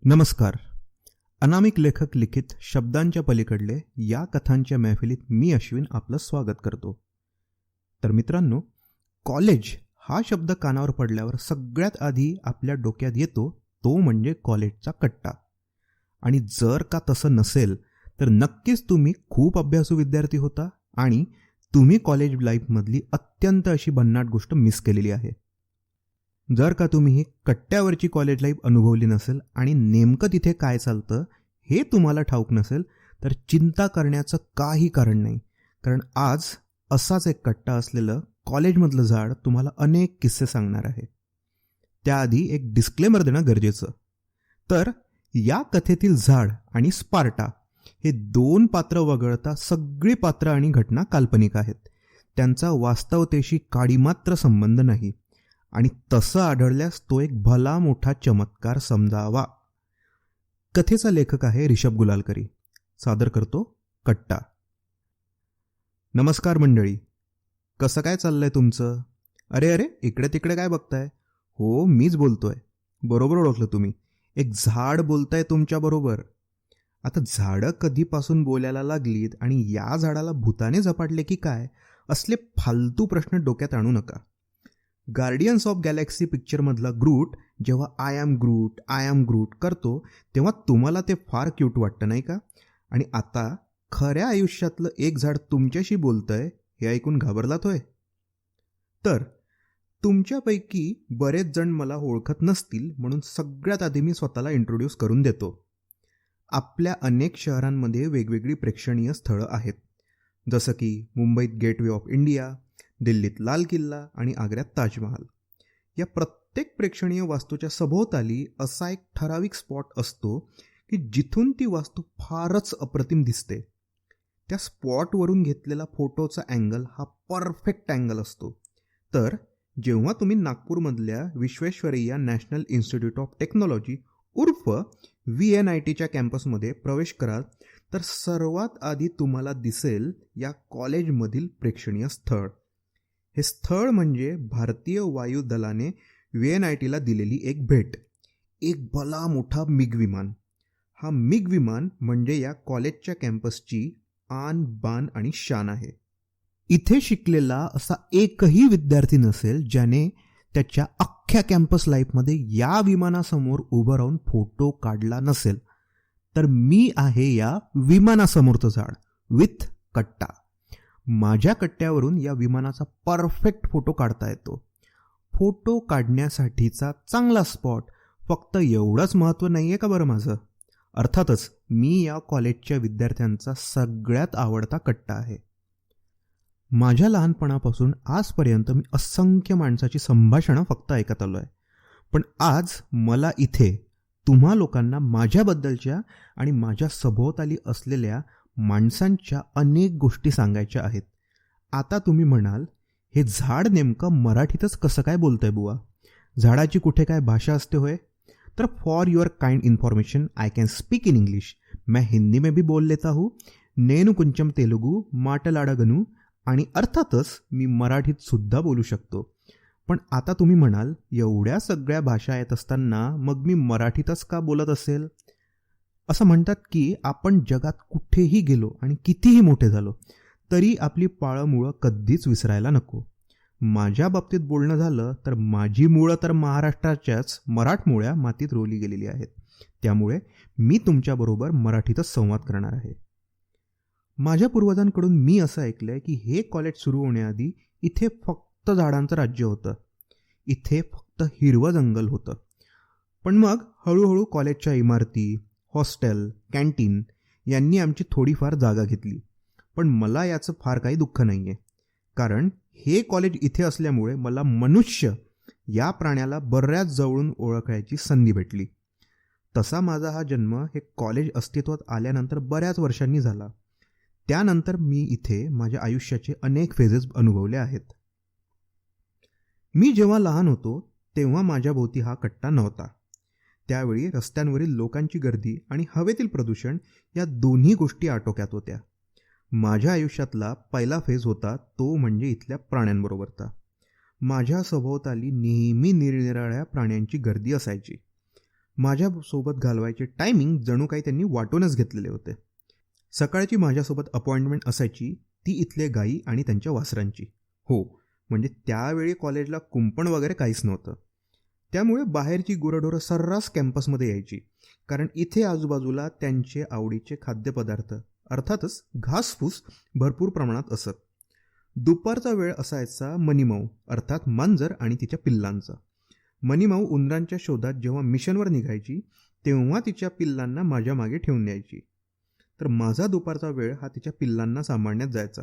नमस्कार. अनामिक लेखक लिखित शब्दांच्या पलीकडले या कथांच्या मैफिलीत मी अश्विन आपलं स्वागत करतो. तर मित्रांनो, कॉलेज हा शब्द कानावर पडल्यावर सगळ्यात आधी आपल्या डोक्यात येतो तो म्हणजे कॉलेजचा कट्टा. आणि जर का तसं नसेल तर नक्कीच तुम्ही खूप अभ्यासू विद्यार्थी होता आणि तुम्ही कॉलेज लाईफमधली अत्यंत अशी भन्नाट गोष्ट मिस केलेली आहे. जर का तुम्ही ही कट्ट्यावरची कॉलेज लाईफ अनुभवली नसेल आणि नेमकं तिथे काय चालतं हे तुम्हाला ठाऊक नसेल तर चिंता करण्याचं काही कारण नाही. कारण आज असाच एक कट्टा असलेलं कॉलेजमधलं झाड तुम्हाला अनेक किस्से सांगणार आहे. त्याआधी एक डिस्क्लेमर देणं गरजेचं. तर या कथेतील झाड आणि स्पार्टा हे दोन पात्र वगळता सगळी पात्र आणि घटना काल्पनिक आहेत. त्यांचा वास्तवतेशी काडीमात्र संबंध नाही आणि तसं आढळल्यास तो एक भला मोठा चमत्कार समजावा. कथेचा लेखक आहे ऋषभ गुलालकरी. सादर करतो कट्टा. नमस्कार मंडळी, कसं काय चाललंय तुमचं? अरे इकडे तिकडे काय बघताय? हो, मीच बोलतोय. बरोबर ओळखलं तुम्ही. एक झाड बोलताय तुमच्या बरोबर. आता झाडं कधीपासून बोलायला लागलीत आणि या झाडाला भूताने झपाटले की काय असले फालतू प्रश्न डोक्यात आणू नका. गार्डियन्स ऑफ गॅलेक्सी पिक्चरमधला ग्रूट जेव्हा आय एम ग्रूट करतो तेव्हा तुम्हाला ते फार क्यूट वाटतं नाही का? आणि आता खऱ्या आयुष्यातलं एक झाड तुमच्याशी बोलतंय हे ऐकून घाबरलात होय? तर तुमच्यापैकी बरेच जण मला ओळखत नसतील म्हणून सगळ्यात आधी मी स्वतःला इंट्रोड्यूस करून देतो. आपल्या अनेक शहरांमध्ये वेगवेगळी प्रेक्षणीय स्थळं आहेत. जसं की मुंबईत गेटवे ऑफ इंडिया, दिल्लीत लाल किल्ला आणि आग्र्यात ताजमहाल. या प्रत्येक प्रेक्षणीय वास्तूच्या सभोवताली असा एक ठराविक स्पॉट असतो की जिथून ती वास्तू फारच अप्रतिम दिसते. त्या स्पॉटवरून घेतलेला फोटोचा अँगल हा परफेक्ट अँगल असतो. तर जेव्हा तुम्ही नागपूरमधल्या Visvesvaraya national institute of technology उर्फ VNITच्या कॅम्पसमध्ये प्रवेश कराल तर सर्वात आधी तुम्हाला दिसेल या कॉलेजमधील प्रेक्षणीय स्थळ. हे स्थळ म्हणजे भारतीय वायुदलाने VNITला दिलेली एक भेट, एक भला मोठा मिग विमान. हा मिग विमान म्हणजे या कॉलेजच्या कॅम्पसची आन बान आणि शान आहे. इथे शिकलेला असा एकही विद्यार्थी नसेल ज्याने त्याच्या अख्ख्या कॅम्पस लाईफमध्ये या विमानासमोर उभं राहून फोटो काढला नसेल. तर मी आहे या विमानासमोरचं झाड विथ कट्टा. माझ्या कट्ट्यावरून या विमानाचा परफेक्ट फोटो काढता येतो. फोटो काढण्यासाठीचा चांगला स्पॉट फक्त एवढंच महत्त्व नाही आहे का बरं माझं? अर्थातच मी या कॉलेजच्या विद्यार्थ्यांचा सगळ्यात आवडता कट्टा आहे. माझ्या लहानपणापासून आजपर्यंत मी असंख्य माणसाची संभाषणं फक्त ऐकत आलो आहे. पण आज मला इथे तुम्हा लोकांना माझ्याबद्दलच्या आणि माझ्या सभोवताली असलेल्या माणसांच्या अनेक गोष्टी सांगायच्या आहेत. आता तुम्ही म्हणाल, हे झाड नेमकं मराठीतच कसं काय बोलतंय बुवा? झाडाची कुठे काय भाषा असते होय? तर for your kind information I can speak in English. मैं हिंदी में भी बोल लेता हूँ, नेनु कुंचम तेलुगू, माटलाडगनू आणि अर्थातच मी मराठीत सुद्धा बोलू शकतो. पण आता तुम्ही म्हणाल, एवढ्या सगळ्या भाषा येत असताना मग मी मराठीतच का बोलत असेल? असं म्हणतात की आपण जगात कुठेही गेलो आणि कितीही मोठे झालो तरी आपली पाळंमुळं कधीच विसरायला नको. माझ्या बाबतीत बोलणं झालं तर माझी मुळं तर महाराष्ट्राच्याच मराठमोळ्या मातीत रोवली गेलेली आहेत. त्यामुळे मी तुमच्याबरोबर मराठीतच संवाद करणार आहे. माझ्या पूर्वजांकडून मी असं ऐकलंय की हे कॉलेज सुरू होण्याआधी इथे फक्त झाडांचं राज्य होतं. इथे फक्त हिरवं जंगल होतं. पण मग हळूहळू कॉलेजच्या इमारती, हॉस्टेल, कॅन्टीन यांनी आमची थोडीफार जागा घेतली. पण मला याचं फार काही दुःख नाही आहे. कारण हे कॉलेज इथे असल्यामुळे मला मनुष्य या प्राण्याला बऱ्याच जवळून ओळखायची संधी भेटली. तसा माझा हा जन्म हे कॉलेज अस्तित्वात आल्यानंतर बऱ्याच वर्षांनी झाला. त्यानंतर मी इथे माझ्या आयुष्याचे अनेक फेजेस अनुभवले आहेत. मी जेव्हा लहान होतो तेव्हा माझ्या भोवती हा कट्टा नव्हता. त्यावेळी रस्त्यांवरील लोकांची गर्दी आणि हवेतील प्रदूषण या दोन्ही गोष्टी आटोक्यात होत्या. माझ्या आयुष्यातला पहिला फेज होता तो म्हणजे इथल्या प्राण्यांबरोबरचा. माझ्या सभोवताली नेहमी निरनिराळ्या प्राण्यांची गर्दी असायची. माझ्यासोबत घालवायचे टायमिंग जणू काही त्यांनी वाटूनच घेतलेले होते. सकाळची माझ्यासोबत अपॉइंटमेंट असायची ती इथले गाई आणि त्यांच्या वासरांची. हो, म्हणजे त्यावेळी कॉलेजला कुंपण वगैरे काहीच नव्हतं. त्यामुळे बाहेरची गुरंढोरं सर्रास कॅम्पसमध्ये यायची, कारण इथे आजूबाजूला त्यांचे आवडीचे खाद्यपदार्थ अर्थातच घासफूस भरपूर प्रमाणात असत. दुपारचा वेळ असायचा मनीमाऊ अर्थात मांजर आणि तिच्या पिल्लांचा. मनीमाऊ उंदरांच्या शोधात जेव्हा मिशनवर निघायची तेव्हा तिच्या पिल्लांना माझ्या मागे ठेवून द्यायची. तर माझा दुपारचा वेळ हा तिच्या पिल्लांना सांभाळण्यात जायचा.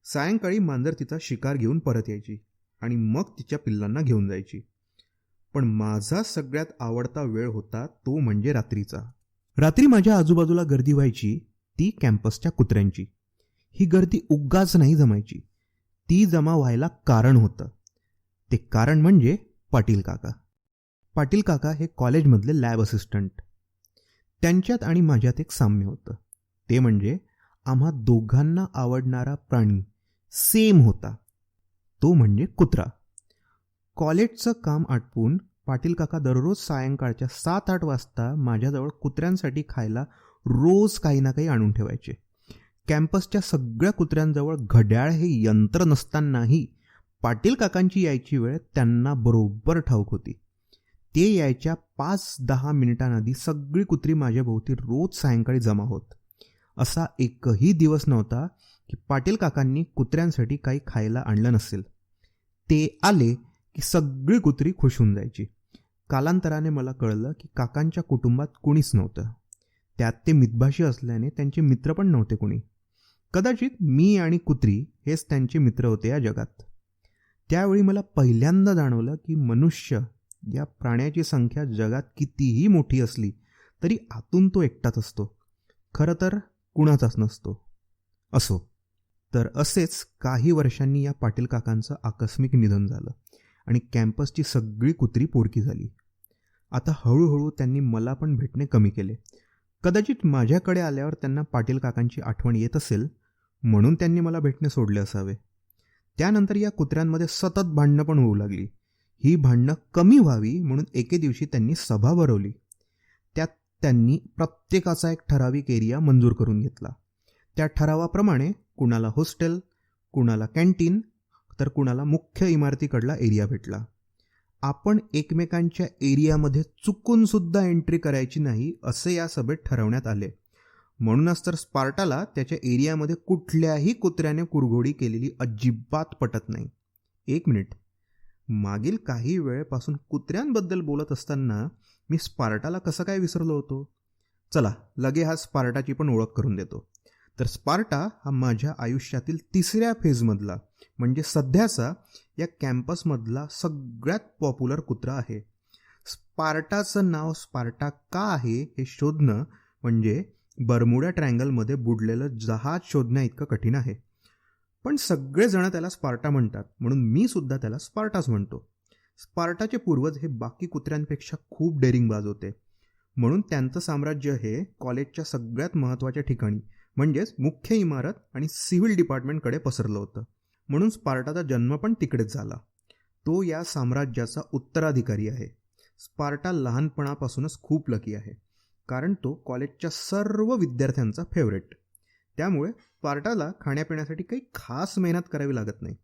सायंकाळी मांजर तिचा शिकार घेऊन परत यायची आणि मग तिच्या पिल्लांना घेऊन जायची. पण माझा सगळ्यात आवडता वेळ होता तो म्हणजे रात्रीचा. रात्री माझ्या आजूबाजूला गर्दी व्हायची ती कॅम्पसच्या कुत्र्यांची. ही गर्दी उगाच नाही जमायची, ती जमा व्हायला कारण होतं. ते कारण म्हणजे पाटील काका. पाटील काका हे कॉलेजमधले लॅब असिस्टंट. त्यांच्यात आणि माझ्यात एक साम्य होतं, ते म्हणजे आम्हा दोघांना आवडणारा प्राणी सेम होता, तो म्हणजे कुत्रा. कॉलेजचं काम आटपून पाटील काका दररोज सायंकाळच्या 7-8 वाजता माझ्याजवळ कुत्र्यांसाठी खायला रोज काही ना काही आणून ठेवायचे. कॅम्पसच्या सगळ्या कुत्र्यांजवळ घड्याळ हे यंत्र नसतानाही पाटील काकांची यायची वेळ त्यांना बरोबर ठाऊक होती. ते यायच्या 5-10 मिनिटांआधी सगळी कुत्री माझ्याभोवती रोज सायंकाळी जमा होत. असा एकही दिवस नव्हता की पाटील काकांनी कुत्र्यांसाठी काही खायला आणलं नसेल. ते आले की सगळी कुत्री खुश होऊन जायची. कालांतराने मला कळलं की काकांच्या कुटुंबात कुणीच नव्हतं. त्यात ते मितभाषी असल्याने त्यांचे मित्र पण नव्हते कुणी. कदाचित मी आणि कुत्री हेच त्यांचे मित्र होते या जगात. त्यावेळी मला पहिल्यांदा जाणवलं की मनुष्य या प्राण्याची संख्या जगात कितीही मोठी असली तरी आतून तो एकटाच असतो, खरं तर कुणाचाच नसतो. असो, तर असेच काही वर्षांनी या पाटील काकांचं आकस्मिक निधन झालं आणि कॅम्पसची सगळी कुत्री पोरकी झाली. आता हळूहळू त्यांनी मला पण भेटणे कमी केले. कदाचित माझ्याकडे आल्यावर त्यांना पाटील काकांची आठवण येत असेल म्हणून त्यांनी मला भेटणे सोडले असावे. त्यानंतर या कुत्र्यांमध्ये सतत भांडणं पण होऊ लागली. ही भांडणं कमी व्हावी म्हणून एके दिवशी त्यांनी सभा भरवली. त्यात त्यांनी प्रत्येकाचा एक ठराविक एरिया मंजूर करून घेतला. त्या ठरावाप्रमाणे कुणाला हॉस्टेल, कुणाला कॅन्टीन, तर कुणाला मुख्य इमारतीकडला एरिया भेटला. आपण एकमेकांच्या एरियामध्ये चुकून सुद्धा एंट्री करायची नाही असे या सभेत ठरवण्यात आले. म्हणूनच तर स्पार्टाला त्याच्या एरियामध्ये कुठल्याही कुत्र्याने कुरघोडी केलेली अजिबात पटत नाही. एक मिनिट, मागील काही वेळेपासून कुत्र्यांबद्दल बोलत असताना मी स्पार्टाला कसं काय विसरलो होतो? चला, लगे हा स्पार्टाची पण ओळख करून देतो. तर स्पार्टा हा माझ्या आयुष्यातील 3ऱ्या फेजमधला म्हणजे सध्याचा या कॅम्पसमधला सगळ्यात पॉप्युलर कुत्रा आहे. स्पार्टाचं नाव स्पार्टा का आहे हे शोधणं म्हणजे बर्मुडा ट्रँगलमध्ये बुडलेलं जहाज शोधण्या इतकं कठीण आहे. पण सगळेजण त्याला स्पार्टा म्हणतात म्हणून मी सुद्धा त्याला स्पार्टाच म्हणतो. स्पार्टाचे पूर्वज हे बाकी कुत्र्यांपेक्षा खूप डेअरिंगबाज होते, म्हणून त्यांचं साम्राज्य हे कॉलेजच्या सगळ्यात महत्त्वाच्या ठिकाणी म्हणजेच मुख्य इमारत आणि सिव्हिल डिपार्टमेंटकडे पसरलं होतं. म्हणून स्पार्टाचा जन्म पण तिकडेच झाला. तो या साम्राज्याचा उत्तराधिकारी आहे. स्पार्टा लहानपणापासूनच खूप लकी आहे, कारण तो कॉलेजच्या सर्व विद्यार्थ्यांचा फेवरेट. त्यामुळे स्पार्टाला खाण्यापिण्यासाठी काही खास मेहनत करावी लागत नाही.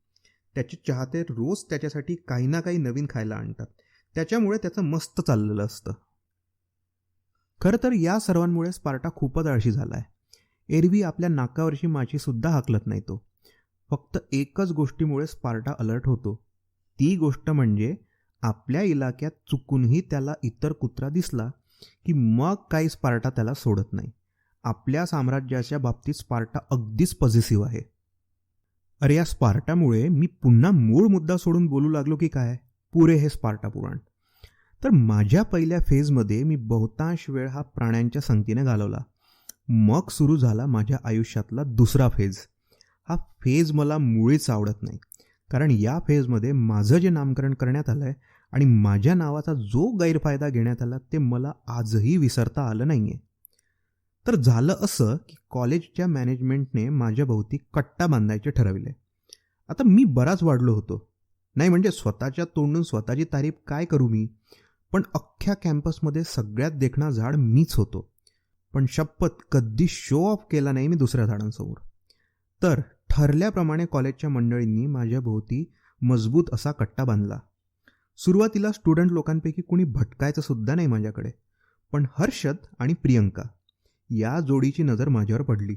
त्याचे चाहते रोज त्याच्यासाठी काही ना काही नवीन खायला आणतात. त्याच्यामुळे त्याचं मस्त चाललेलं असतं. खरं तर या सर्वांमुळे स्पार्टा खूपच आळशी झाला आहे. एरवी आपल्या नाकावरची माशी सुद्धा हाकलत नाही तो. फक्त एकच गोष्टीमुळे स्पार्टा अलर्ट होतो. ती गोष्ट म्हणजे आपल्या इलाक्यात चुकूनही त्याला इतर कुत्रा दिसला की मग काही स्पार्टा त्याला सोडत नाही. आपल्या साम्राज्याच्या बाबतीत स्पार्टा अगदीच पॉझिटिव्ह आहे. अरे, या स्पार्टामुळे मी पुन्हा मूळ मुद्दा सोडून बोलू लागलो की काय? पुरे हे स्पार्टा पुराण. तर माझ्या पहिल्या फेजमध्ये मी बहुतांश वेळ हा प्राण्यांच्या संगतीने घालवला. मग सुरू झाला माझ्या आयुष्यातला दुसरा फेज. हा फेज मला मुळीच आवडत नाही, कारण या फेजमध्ये माझं जे नामकरण करण्यात आलं आहे आणि माझ्या नावाचा जो गैरफायदा घेण्यात आला ते मला आजही विसरता आलं नाही आहे. तर झालं असं की कॉलेजच्या मॅनेजमेंटने माझ्याभोवती कट्टा बांधायचे ठरविले. आता मी बराच वाढलो होतो. नाही म्हणजे स्वतःच्या तोंडून स्वतःची तारीफ काय करू मी, पण अख्ख्या कॅम्पसमध्ये सगळ्यात देखणा झाड मीच होतो. पण शपथ कधी शो ऑफ केला नाही मी दुसऱ्या झाडांसमोर. तर ठरल्याप्रमाणे कॉलेजच्या मंडळींनी माझ्या भोवती मजबूत असा कट्टा बांधला. सुरुवातीला स्टुडंट लोकांपैकी कुणी भटकायचं सुद्धा नाही माझ्याकडे. पण हर्षद आणि प्रियंका या जोडीची नजर माझ्यावर पडली.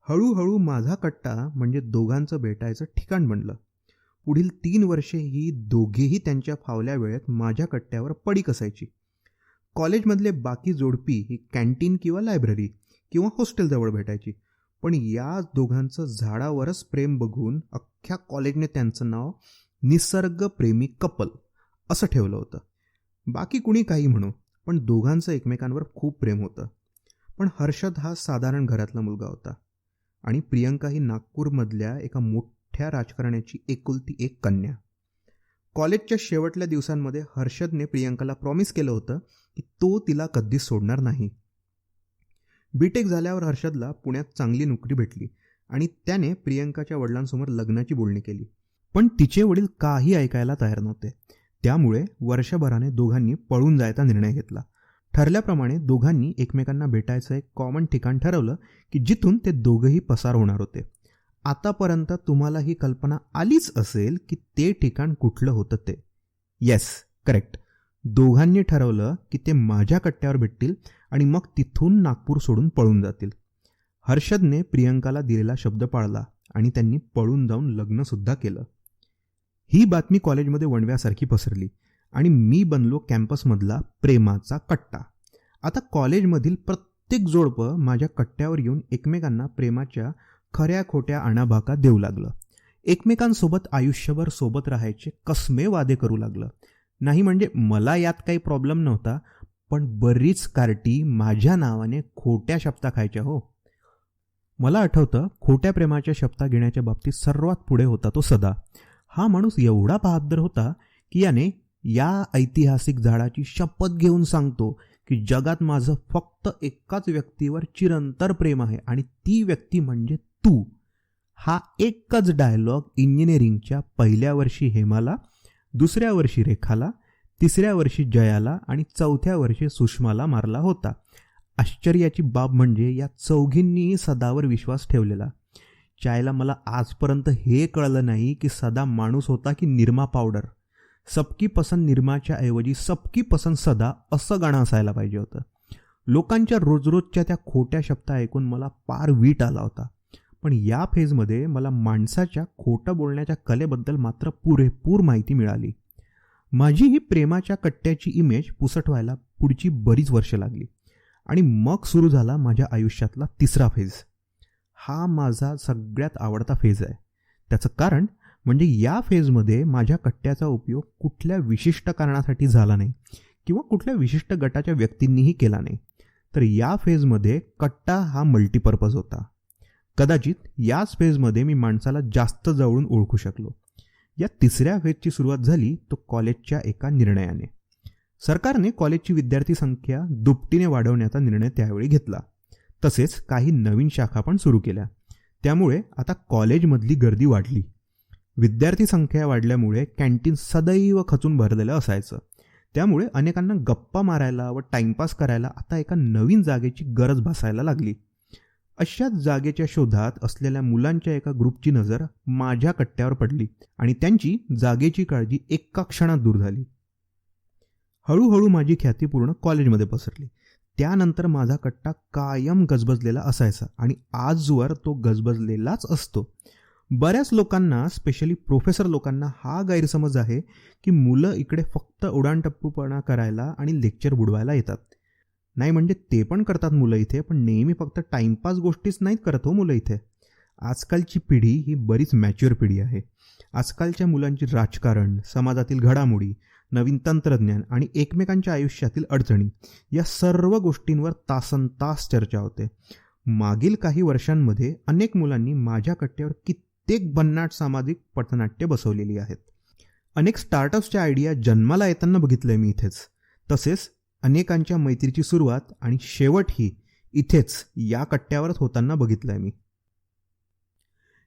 हळूहळू माझा कट्टा म्हणजे दोघांचं भेटायचं ठिकाण बनलं. पुढील 3 वर्षे ही दोघेही त्यांच्या फावल्या वेळेत माझ्या कट्ट्यावर पडीक असायची. कॉलेजमधले बाकी जोडपी ही कॅन्टीन किंवा लायब्ररी किंवा हॉस्टेलजवळ भेटायची. पण या दोघांचं झाडावरच प्रेम बघून अख्ख्या कॉलेजने त्यांचं नाव निसर्गप्रेमी कपल असं ठेवलं होतं. बाकी कुणी काही म्हणो, पण दोघांचं एकमेकांवर खूप प्रेम होतं. पण हर्षद हा साधारण घरातला मुलगा होता आणि प्रियंका ही नागपूरमधल्या एका मोठ्या राजकारण्याची एकुलती एक कन्या. कॉलेजच्या शेवटल्या दिवसांमध्ये हर्षदने प्रियंकाला प्रॉमिस केलं होतं की तो तिला कधीच सोडणार नाही. बीटेक झाल्यावर हर्षदला पुण्यात चांगली नोकरी भेटली आणि त्याने प्रियंकाच्या वडिलांसमोर लग्नाची बोलणी केली. पण तिचे वडील काही ऐकायला तयार नव्हते. त्यामुळे वर्षभराने दोघांनी पळून जायचा निर्णय घेतला. ठरल्याप्रमाणे दोघांनी एकमेकांना भेटायचं एक कॉमन ठिकाण ठरवलं की जिथून ते दोघंही पसार होणार होते. आतापर्यंत तुम्हाला ही कल्पना आलीच असेल की ते ठिकाण कुठलं होतं ते. Yes, correct. दोघांनी ठरवलं की ते माझ्या कट्ट्यावर भेटतील आणि मग तिथून नागपूर सोडून पळून जातील. हर्षदने प्रियंकाला दिलेला शब्द पाळला आणि त्यांनी पळून जाऊन लग्नसुद्धा केलं. ही बातमी कॉलेजमध्ये वणव्यासारखी पसरली आणि मी बनलो कॅम्पसमधला प्रेमाचा कट्टा. आता कॉलेजमधील प्रत्येक जोडपं माझ्या कट्ट्यावर येऊन एकमेकांना प्रेमाच्या खऱ्या खोट्या आणाभाका देऊ लागलं. एकमेकांसोबत आयुष्यभर सोबत राहायचे कसमे वादे करू लागलं. नाही म्हणजे मला यात काही प्रॉब्लेम नव्हता, पण बरीच कार्टी माझ्या नावाने खोट्या शपथा खायच्या हो. मला आठवतं, खोट्या प्रेमाच्या शपथा घेण्याच्या बाबतीत सर्वात पुढे होता तो सदा. हा माणूस एवढा बहादर होता की याने या ऐतिहासिक झाडाची शपथ घेऊन सांगतो की जगात माझं फक्त एकाच व्यक्तीवर चिरंतर प्रेम आहे आणि ती व्यक्ती म्हणजे तू. हा एकच डायलॉग इंजिनिअरिंगच्या पहिल्या वर्षी हेमाला, दुसऱ्या वर्षी रेखाला, तिसऱ्या वर्षी जयाला आणि चौथ्या वर्षी सुषमाला मारला होता. आश्चर्याची बाब म्हणजे या चौघींनीही सदावर विश्वास ठेवलेला. चायला मला आजपर्यंत हे कळलं नाही की सदा माणूस होता की निरमा पावडर. सबकी पसंत निरमाच्या ऐवजी सबकी पसंत सदा असं गाणं असायला पाहिजे होतं. लोकांच्या रोजरोजच्या त्या खोट्या शब्द ऐकून मला पार वीट आला होता. पण या फेजमध्ये मला माणसाच्या खोटं बोलण्याच्या कलेबद्दल मात्र पुरेपूर माहिती मिळाली. माझी ही प्रेमाच्या कट्ट्याची इमेज पुसटवायला पुढची बरीच वर्ष लागली आणि मग सुरू झाला माझ्या आयुष्यातला तिसरा फेज. हा माझा सगळ्यात आवडता फेज आहे. त्याचं कारण म्हणजे या फेजमध्ये माझ्या कट्ट्याचा उपयोग कुठल्या विशिष्ट कारणासाठी झाला नाही किंवा कुठल्या विशिष्ट गटाच्या व्यक्तींनीही केला नाही. तर या फेजमध्ये कट्टा हा मल्टीपर्पज होता. कदाचित याच फेजमध्ये मी माणसाला जास्त जवळून ओळखू शकलो. या तिसऱ्या फेजची सुरुवात झाली तो कॉलेजच्या एका निर्णयाने. सरकारने कॉलेजची विद्यार्थी संख्या दुपटीने वाढवण्याचा निर्णय त्यावेळी घेतला. तसेच काही नवीन शाखा पण सुरू केल्या. त्यामुळे आता कॉलेजमधली गर्दी वाढली. विद्यार्थी संख्या वाढल्यामुळे कॅन्टीन सदैव खचून भरलेलं असायचं. त्यामुळे अनेकांना गप्पा मारायला व टाइमपास करायला आता एका नवीन जागेची गरज भासायला लागली. अशाच जागेच्या शोधात असलेल्या मुलांच्या एका ग्रुपची नजर माझ्या कट्ट्यावर पडली आणि त्यांची जागेची काळजी एका क्षणात दूर झाली. हळूहळू माझी ख्याती पूर्ण कॉलेजमध्ये पसरली. त्यानंतर माझा कट्टा कायम गजबजलेला असायचा आणि आजवर तो गजबजलेलाच असतो. बऱ्याच लोकांना, स्पेशली प्रोफेसर लोकांना हा गैरसमज आहे की मुलं इकडे फक्त उडाणटप्पूपणा करायला आणि लेक्चर बुडवायला येतात. नाही म्हणजे ते पण करतात मुलं इथे, पण नेहमी फक्त टाइमपास गोष्टीच नाहीत करत हो मुलं इथे. आजकालची पिढी ही बरीच मॅच्युअर पिढी आहे. आजकालच्या मुलांची राजकारण, समाजातील घडामोडी, नवीन तंत्रज्ञान आणि एकमेकांच्या आयुष्यातील अडचणी या सर्व गोष्टींवर तासनतास चर्चा होते. मागील काही वर्षांमध्ये अनेक मुलांनी माझ्या कट्ट्यावर कित्येक भन्नाट सामाजिक पथनाट्य बसवलेली आहेत. अनेक स्टार्टअप्सच्या आयडिया जन्माला येताना बघितलंय मी इथेच. तसेच अनेकांच्या मैत्रीची सुरुवात आणि शेवटही इथेच या कट्ट्यावरच होताना बघितलंय मी.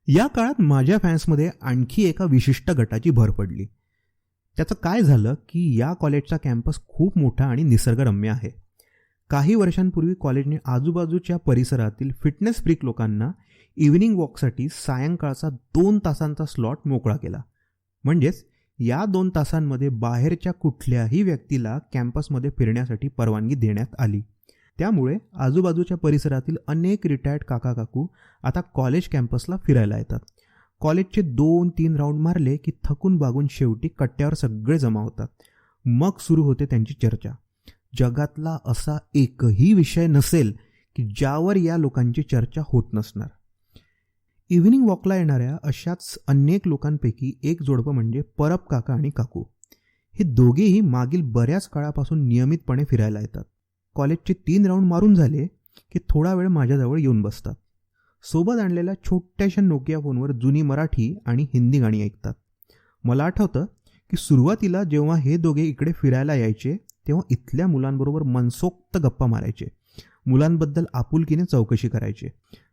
या काळात माझ्या फॅन्समध्ये आणखी एका विशिष्ट गटाची भर पडली. त्याचं काय झालं की या कॉलेजचा कॅम्पस खूप मोठा आणि निसर्गरम्य आहे. काही वर्षांपूर्वी कॉलेजने आजूबाजूच्या परिसरातील फिटनेस फ्रीक लोकांना इव्हिनिंग वॉकसाठी सायंकाळचा 2 तासांचा स्लॉट मोकळा केला. म्हणजेच या 2 तासांमध्ये बाहेरच्या कुठल्याही व्यक्तीला कॅम्पसमध्ये फिरण्यासाठी परवानगी देण्यात आली. त्यामुळे आजूबाजूच्या परिसरातील अनेक रिटायर्ड काका काकू आता कॉलेज कॅम्पसला फिरायला येतात. कॉलेजचे 2-3 राऊंड मारले की थकून बागून शेवटी कट्ट्यावर सगळे जमा होतात. मग सुरू होते त्यांची चर्चा. जगातला असा एकही विषय नसेल की ज्यावर या लोकांची चर्चा होत नसणार. इव्हिनिंग वॉकला येणाऱ्या अशाच अनेक लोकांपैकी एक जोडपं म्हणजे परब काका आणि काकू. हे दोघेही मागील बऱ्याच काळापासून नियमितपणे फिरायला येतात. कॉलेजचे 3 राऊंड मारून झाले की थोडा वेळ माझ्याजवळ येऊन बसतात. सोबत आणलेल्या छोट्याशा नोकिया फोनवर जुनी मराठी आणि हिंदी गाणी ऐकतात. मला आठवतं की सुरुवातीला जेव्हा हे दोघे इकडे फिरायला यायचे तेव्हा इथल्या मुलांबरोबर मनसोक्त गप्पा मारायचे. मुलांबद्दल आपुलकीने चौकशी करायचे.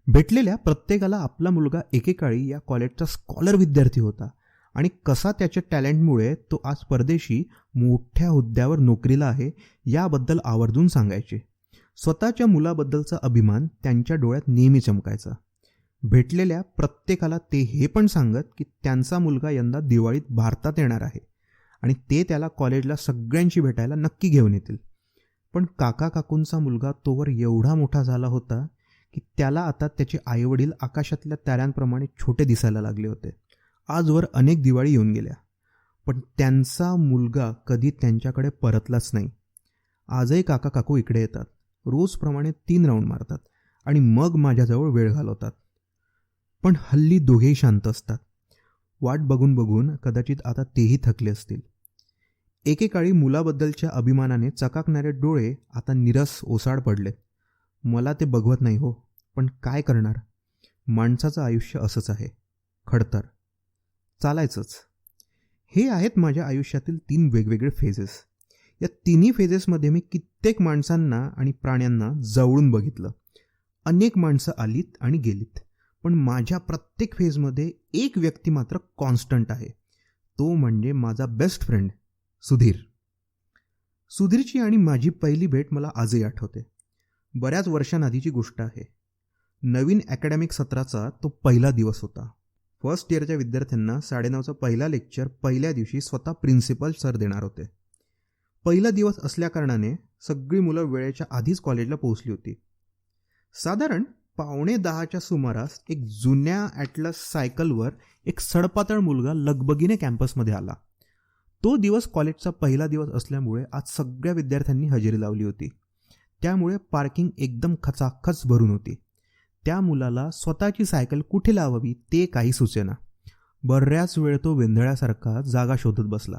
भेटलेल्या प्रत्येकाला आपला मुलगा एकेकाळी या कॉलेजचा स्कॉलर विद्यार्थी होता आणि कसा त्याच्या टॅलेंटमुळे तो आज परदेशी मोठ्या हुद्द्यावर नोकरीला आहे याबद्दल आवर्जून सांगायचे. स्वतःच्या मुलाबद्दलचा अभिमान त्यांच्या डोळ्यात नेहमी चमकायचा. भेटलेल्या प्रत्येकाला ते हे पण सांगत की त्यांचा मुलगा यंदा दिवाळीत भारतात येणार आहे आणि ते त्याला कॉलेजला सगळ्यांशी भेटायला नक्की घेऊन येतील. पण काका काकूंचा मुलगा तोवर एवढा मोठा झाला होता की त्याला आता त्याचे आईवडील आकाशातल्या ताऱ्यांप्रमाणे छोटे दिसायला लागले होते. आजवर अनेक दिवाळी येऊन गेल्या पण त्यांचा मुलगा कधी त्यांच्याकडे परतलाच नाही. आजही काका काकू इकडे येतात, रोजप्रमाणे 3 राऊंड मारतात आणि मग माझ्याजवळ वेळ घालवतात. पण हल्ली दोघेही शांत असतात. वाट बघून बघून कदाचित आता तेही थकले असतील. एकेकाळी मुलाबद्दलच्या अभिमानाने चकाकणारे डोळे आता निरस ओसाड पडले. मला ते बघवत नाही हो, पण काय करणार. माणसाचं आयुष्य असंच आहे, खडतर, चालायचंच. हे आहेत माझ्या आयुष्यातील 3 वेगवेगळे फेजेस. या तिन्ही फेजेसमध्ये मी कित्येक माणसांना आणि प्राण्यांना जवळून बघितलं. अनेक माणसं आलीत आणि गेलीत, पण माझ्या प्रत्येक फेजमध्ये एक व्यक्ती मात्र कॉन्स्टंट आहे. तो म्हणजे माझा बेस्ट फ्रेंड सुधीर. सुधीरची आणि माझी पहिली भेट मला आजही आठवते. बऱ्याच वर्षांआधीची गोष्ट आहे. नवीन अकॅडमिक सत्राचा तो पहिला दिवस होता. फर्स्ट इयरच्या विद्यार्थ्यांना 9:30चं पहिला लेक्चर पहिल्या दिवशी स्वतः प्रिन्सिपल सर देणार होते. पहिला दिवस असल्याकारणाने सगळी मुलं वेळेच्या आधीच कॉलेजला पोहोचली होती. साधारण 9:15च्या सुमारास एक जुन्या ॲटलस सायकलवर एक सडपातळ मुलगा लगबगीने कॅम्पसमध्ये आला. तो दिवस कॉलेजचा पहिला दिवस असल्यामुळे आज सगळ्या विद्यार्थ्यांनी हजेरी लावली होती. त्यामुळे पार्किंग एकदम खचाखच भरून होती. त्या मुलाला स्वतःची सायकल कुठे लावावी ते काही सुचेना. बऱ्याच वेळ तो वेंधळ्यासारखा जागा शोधत बसला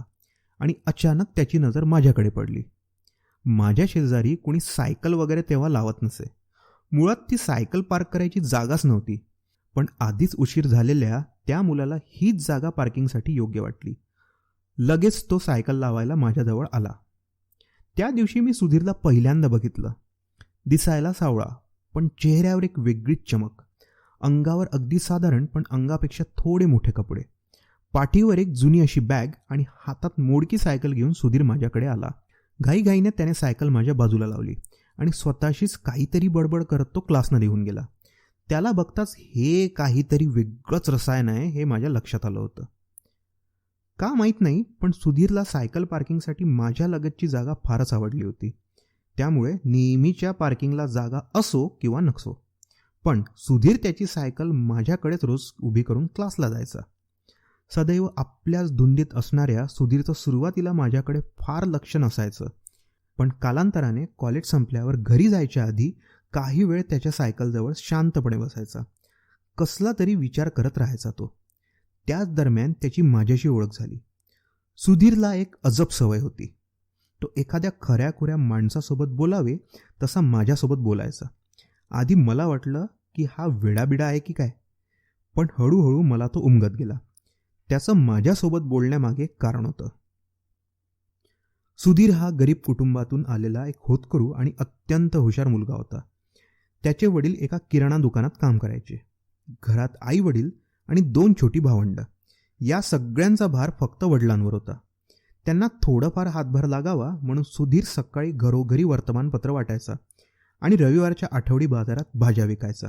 आणि अचानक त्याची नजर माझ्याकडे पडली. माझ्या शेजारी कोणी सायकल वगैरे तेव्हा लावत नसे. मुळात ती सायकल पार्क करायची जागाच नव्हती. पण आधीच उशीर झालेल्या त्या मुलाला हीच जागा पार्किंगसाठी योग्य वाटली. लगेच तो सायकल लावायला माझ्याजवळ आला. त्या दिवशी मी सुधीरला पहिल्यांदा बघितलं. दिसायला सावळा, पण चेहऱ्यावर एक वेगळीच चमक. अंगावर अगदी साधारण पण अंगापेक्षा थोडे मोठे कपडे. पाठीवर एक जुनी अशी बॅग आणि हातात मोडकी सायकल घेऊन सुधीर माझ्याकडे आला. घाईघाईने त्याने सायकल माझ्या बाजूला लावली आणि स्वतःशीच काहीतरी बडबड करत तो क्लासनं निघून गेला. त्याला बघताच हे काहीतरी वेगळंच रसायन आहे हे माझ्या लक्षात आलं होतं. का माहीत नाही, पण सुधीरला सायकल पार्किंगसाठी माझ्या लगतची जागा फारच आवडली होती. त्यामुळे नेहमीच्या पार्किंगला जागा असो किंवा नसो, पण सुधीर त्याची सायकल माझ्याकडेच रोज उभी करून क्लासला जायचा. सदैव आपल्याच धुंदीत असणाऱ्या सुधीरचं सुरुवातीला माझ्याकडे फार लक्ष नसायचं, पण कालांतराने कॉलेज संपल्यावर घरी जायच्या आधी काही वेळ त्याच्या सायकलजवळ शांतपणे बसायचा. कसला तरी विचार करत राहायचा तो. त्याच दरम्यान त्याची माझ्याशी ओळख झाली. सुधीरला एक अजब सवय होती. तो एखाद्या खऱ्याखुऱ्या माणसासोबत बोलावे तसा माझ्यासोबत बोलायचा. आधी मला वाटलं की हा वेडाबिडा आहे की काय, पण हळूहळू मला तो उमगत गेला. त्याचं माझ्यासोबत बोलण्यामागे कारण होतं. सुधीर हा गरीब कुटुंबातून आलेला एक होतकरू आणि अत्यंत हुशार मुलगा होता. त्याचे वडील एका किराणा दुकानात काम करायचे. घरात आई वडील आणि 2 छोटी भावंडं. या सगळ्यांचा भार फक्त वडिलांवर होता. त्यांना थोडंफार हातभार लागावा म्हणून सुधीर सकाळी घरोघरी वर्तमानपत्र वाटायचा आणि रविवारच्या आठवडी बाजारात भाज्या विकायचा.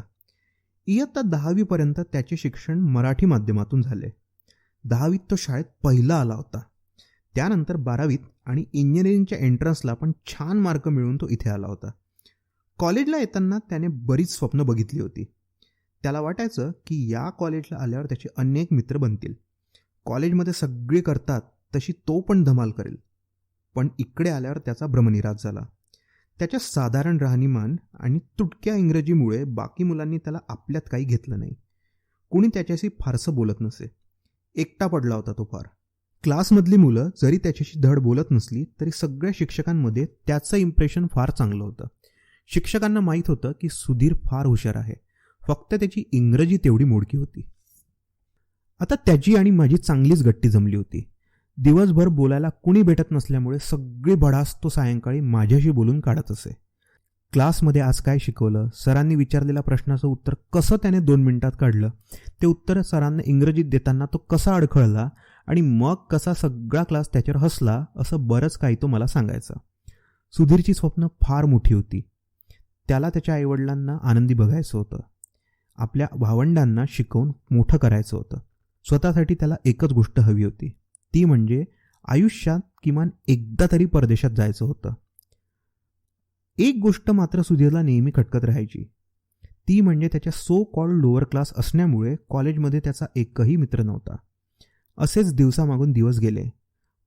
इयत्ता 10वी त्याचे शिक्षण मराठी माध्यमातून झाले. 10वीत तो शाळेत पहिला आला होता. त्यानंतर 12वीत आणि इंजिनिअरिंगच्या एंट्रन्सला पण छान मार्क मिळवून तो इथे आला होता. कॉलेजला येताना त्याने बरीच स्वप्न बघितली होती. त्याला वाटायचं की या कॉलेजला आल्यावर त्याचे अनेक मित्र बनतील. कॉलेजमध्ये सगळे करतात तशी तो पण धमाल करेल. पण इकडे आल्यावर त्याचा भ्रमनिरास झाला. त्याच्या साधारण राहणीमान आणि तुटक्या इंग्रजीमुळे बाकी मुलांनी त्याला आपल्यात काही घेतलं नाही. कुणी त्याच्याशी फारसं बोलत नसे. एकटा पडला होता तो फार. क्लासमधली मुलं जरी त्याच्याशी धड बोलत नसली तरी सगळ्या शिक्षकांमध्ये त्याचं इम्प्रेशन फार चांगलं होतं. शिक्षकांना माहीत होतं की सुधीर फार हुशार आहे, फक्त त्याची इंग्रजी तेवढी मोडकी होती. आता त्याची आणि माझी चांगलीच गट्टी जमली होती. दिवसभर बोलायला कुणी भेटत नसल्यामुळे सगळी भडास तो सायंकाळी माझ्याशी बोलून काढत असे. क्लासमध्ये आज काय शिकवलं, सरांनी विचारलेल्या प्रश्नाचं उत्तर कसं त्याने 2 मिनिटात काढलं, ते उत्तर सरांना इंग्रजीत देताना तो कसा अडखळला आणि मग कसा सगळा क्लास त्याच्यावर हसला, असं बरंच काही तो मला सांगायचा. सुधीरची स्वप्न फार मोठी होती. त्याला त्याच्या आईवडिलांना आनंदी बघायचं होतं. आपल्या भावंडांना शिकवून मोठं करायचं होतं. स्वतःसाठी त्याला एकच गोष्ट हवी होती, ती म्हणजे आयुष्यात किमान एकदा तरी परदेशात जायचं होतं. एक गोष्ट मात्र सुधीरला नेहमी खटकत राहायची, ती म्हणजे त्याच्या सो कॉल्ड लोअर क्लास असण्यामुळे कॉलेजमध्ये त्याचा एकही मित्र नव्हता. असेच दिवसामागून दिवस गेले.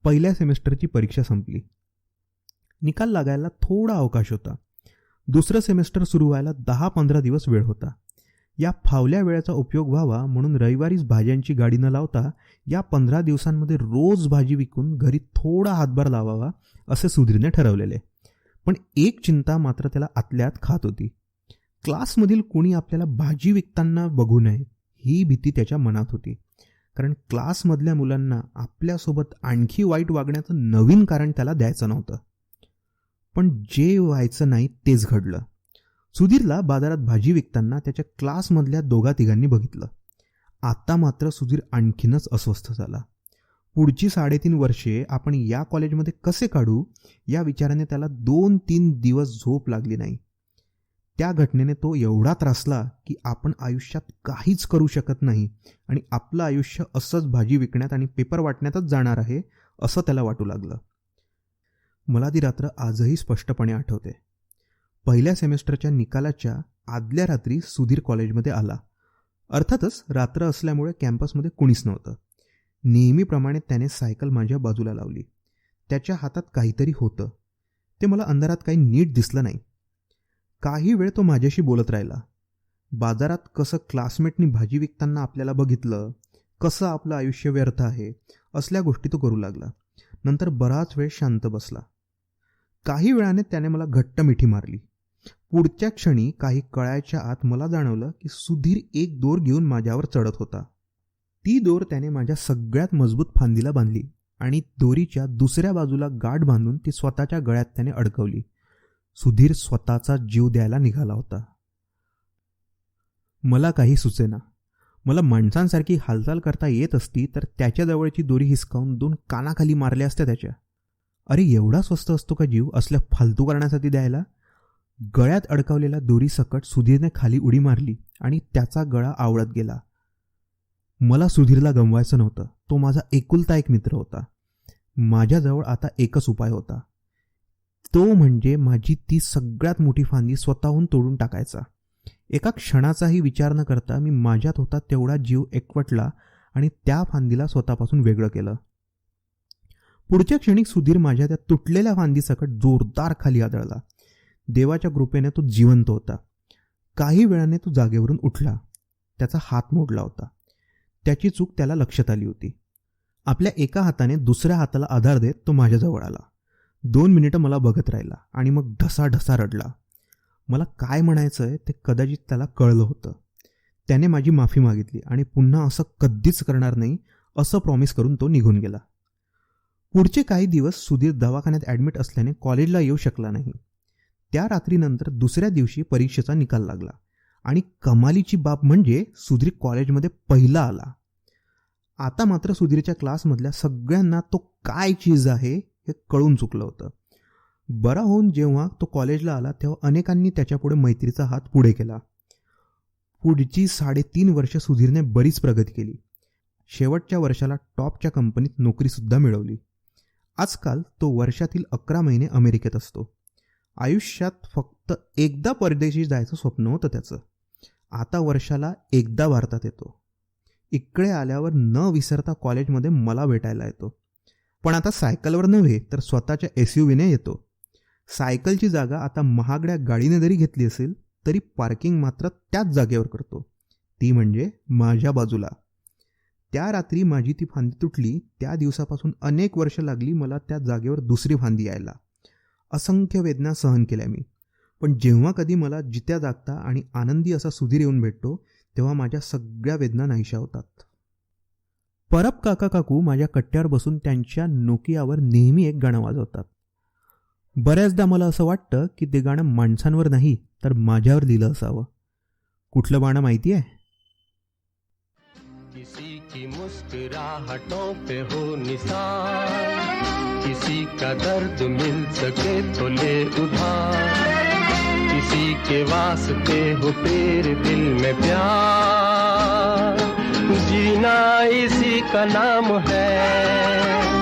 पहिल्या सेमेस्टरची परीक्षा संपली. निकाल लागायला थोडा अवकाश होता. दुसरं सेमेस्टर सुरू व्हायला 10-15 दिवस वेळ होता. या फावल्या वेळेचा उपयोग व्हावा म्हणून रविवारीच भाज्यांची गाडी न लावता या 15 दिवसांमध्ये रोज भाजी विकून घरी थोडा हातभार लावावा असे सुधीरने ठरवलेले. पण एक चिंता मात्र त्याला आतल्यात खात होती. क्लासमधील कोणी आपल्याला भाजी विकताना बघू नये ही भीती त्याच्या मनात होती. कारण क्लासमधल्या मुलांना आपल्यासोबत आणखी वाईट वागण्याचं नवीन कारण त्याला द्यायचं नव्हतं. पण जे व्हायचं नाही तेच घडलं. सुधीरला बाजारात भाजी विकताना त्याच्या क्लासमधल्या 2-3 बघितलं. आता मात्र सुधीर आणखीनच अस्वस्थ झाला. पुढची 3.5 वर्षे आपण या कॉलेजमध्ये कसे काढू या विचाराने त्याला 2-3 दिवस झोप लागली नाही. त्या घटनेने तो एवढा त्रासला की आपण आयुष्यात काहीच करू शकत नाही आणि आपलं आयुष्य असंच भाजी विकण्यात आणि पेपर वाटण्यातच जाणार आहे असं त्याला वाटू लागलं. मला ती रात्र आजही स्पष्टपणे आठवते. पहिल्या सेमेस्टरच्या निकालाच्या आदल्या रात्री सुधीर कॉलेजमध्ये आला. अर्थातच रात्र असल्यामुळे कॅम्पसमध्ये कुणीच नव्हतं. नेहमीप्रमाणे त्याने सायकल माझ्या बाजूला लावली. त्याच्या हातात काहीतरी होतं. ते मला अंधारात काही नीट दिसलं नाही. काही वेळ तो माझ्याशी बोलत राहिला. बाजारात कसं क्लासमेटनी भाजी विकताना आपल्याला बघितलं, कसं आपलं आयुष्य व्यर्थ आहे, असल्या गोष्टी तो करू लागला. नंतर बराच वेळ शांत बसला. काही वेळाने त्याने मला घट्ट मिठी मारली. पुढच्या क्षणी काही कळायच्या आत मला जाणवलं की सुधीर एक दोर घेऊन माझ्यावर चढत होता. ती दोर त्याने माझ्या सगळ्यात मजबूत फांदीला बांधली आणि दोरीच्या दुसऱ्या बाजूला गाठ बांधून ती स्वतःच्या गळ्यात त्याने अडकवली. सुधीर स्वतःचा जीव द्यायला निघाला होता. मला काही सुचेना. मला माणसांसारखी हालचाल करता येत असती तर त्याच्याजवळची दोरी हिसकावून 2 कानाखाली मारल्या असत्या त्याच्या. अरे एवढा स्वस्त असतो का जीव असल्या फालतू करण्यासाठी द्यायला. गळ्यात अडकवलेल्या दोरीसकट सुधीरने खाली उडी मारली आणि त्याचा गळा आवळत गेला. मला सुधीरला गमवायचं नव्हतं. तो माझा एकुलता एक मित्र होता. माझ्याजवळ आता एकच उपाय होता, तो म्हणजे माझी ती सगळ्यात मोठी फांदी स्वतःहून तोडून टाकायचा. एका क्षणाचाही विचार न करता मी माझ्यात होता तेवढा जीव एकवटला आणि त्या फांदीला स्वतःपासून वेगळं केलं. पुढच्या क्षणी सुधीर माझ्या त्या तुटलेल्या फांदीसकट जोरदार खाली आदळला. देवाच्या कृपेने तो जिवंत होता. काही वेळाने तो जागेवरून उठला. त्याचा हात मोडला होता. त्याची चूक त्याला लक्षात आली होती. आपल्या एका हाताने दुसऱ्या हाताला आधार देत तो माझ्याजवळ आला. 2 मिनिटं मला बघत राहिला आणि मग ढसाढसा रडला. मला काय म्हणायचंय ते कदाचित त्याला कळलं होतं. त्याने माझी माफी मागितली आणि पुन्हा असं कधीच करणार नाही असं प्रॉमिस करून तो निघून गेला. पुढचे काही दिवस सुधीर दवाखान्यात ॲडमिट असल्याने कॉलेजला येऊ शकला नाही. त्या रात्रीनंतर दुसऱ्या दिवशी परीक्षेचा निकाल लागला आणि कमालीची बाब म्हणजे सुधीर कॉलेजमध्ये पहिला आला. आता मात्र सुधीरच्या क्लासमधल्या सगळ्यांना तो काय चीज आहे हे कळून चुकलं होतं. बरा होऊन जेव्हा तो कॉलेजला आला तेव्हा अनेकांनी त्याच्यापुढे मैत्रीचा हात पुढे केला. पुढची 3.5 वर्ष सुधीरने बरीच प्रगती केली. शेवटच्या वर्षाला टॉपच्या कंपनीत नोकरीसुद्धा मिळवली. आजकाल तो वर्षातील 11 महिने अमेरिकेत असतो. आयुष्यात फक्त एकदा परदेशी जायचं स्वप्न होतं त्याचं. आता वर्षाला एकदा भारतात येतो. इकडे आल्यावर न विसरता कॉलेजमध्ये मला भेटायला येतो. पण आता सायकलवर नव्हे तर स्वतःच्या SUVने येतो. सायकलची जागा आता महागड्या गाडीने जरी घेतली असेल तरी पार्किंग मात्र त्याच जागेवर करतो, ती म्हणजे माझ्या बाजूला. त्या रात्री माझी ती फांदी तुटली त्या दिवसापासून अनेक वर्ष लागली मला त्या जागेवर दुसरी फांदी यायला. असंख्य वेदना सहन केल्या मी. पण जेव्हा कधी मला जित्या जागता आणि आनंदी असा सुधीर येऊन भेटतो तेव्हा माझ्या सगळ्या वेदना नाहीशा होतात. परब काका काकू माझ्या कट्ट्यावर बसून त्यांच्या नोकियावर नेहमी एक गाणं वाजवतात. बऱ्याचदा मला असं वाटतं की ते गाणं माणसांवर नाही तर माझ्यावर लिहिलं असावं. कुठलं गाणं माहिती आहे? किसी की मुस्कुराहटों पे हो निसार, किसी का दर्द मिल सके तो ले उधार, किसी के वास्ते हो तेरे दिल में प्यार, जीना इसी का नाम है.